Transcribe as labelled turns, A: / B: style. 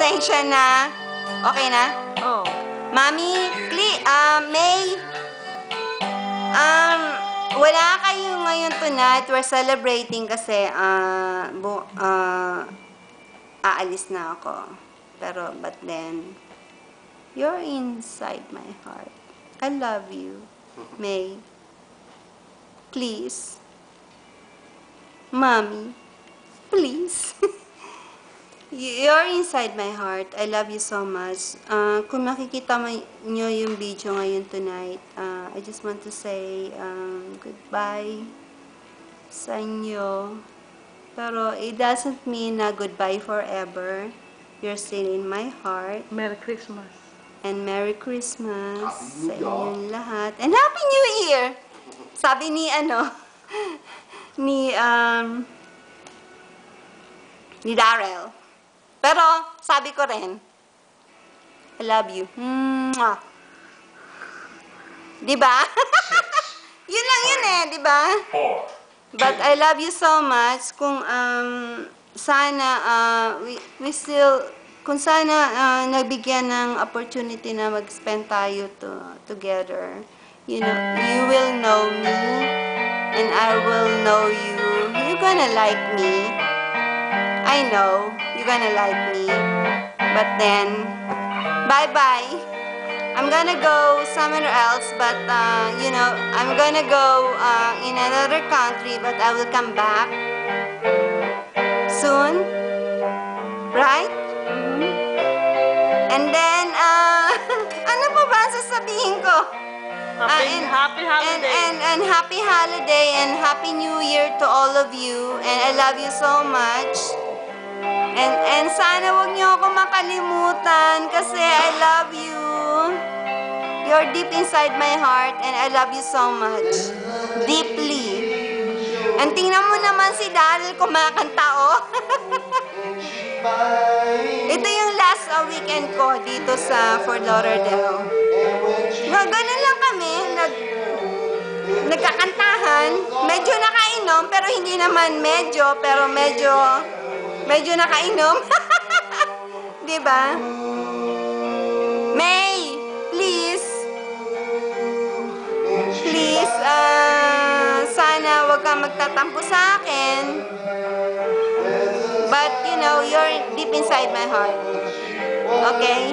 A: pasensya na. Okay na?
B: Oh.
A: Mami, May, wala kayo ngayon tonight. We're celebrating kasi, aalis na ako. Pero, but then, you're inside my heart. I love you, May. Please. Mommy, please. You're inside my heart. I love you so much. Kung makikita nyo yung video ngayon tonight, I just want to say goodbye sa inyo. Pero it doesn't mean na goodbye forever. You're still in my heart.
B: Merry Christmas.
A: And Merry Christmas sa inyong lahat. And Happy New Year! Sabi ni ni Darrell. Pero, sabi ko rin, I love you. Mwah. Diba? Yun lang yun diba? But I love you so much. Kung sana kung sana nabigyan ng opportunity na mag-spend tayo together, you know, you will know me and I will know you. You're gonna like me. I know you're gonna like me. But then, bye-bye. I'm gonna go somewhere else, but you know, I'm gonna go in another country, but I will come back soon, right? And then, ano pa ba sasabihin ko?
B: Happy holiday.
A: And happy holiday and Happy New Year to all of you. And I love you so much. And sana wag niyo ako makalimutan kasi I love you. You're deep inside my heart and I love you so much. Deeply. And tingnan mo naman si Darrell kumakanta, oh. Ito yung last weekend ko dito sa Fort Lauderdale. Ganun lang kami, nagkakantahan. Medyo nakainom, pero hindi naman medyo, pero medyo nakainom. Diba? May, please, sana wag kang magtatampo sa akin. But, you know, you're deep inside my heart. Okay?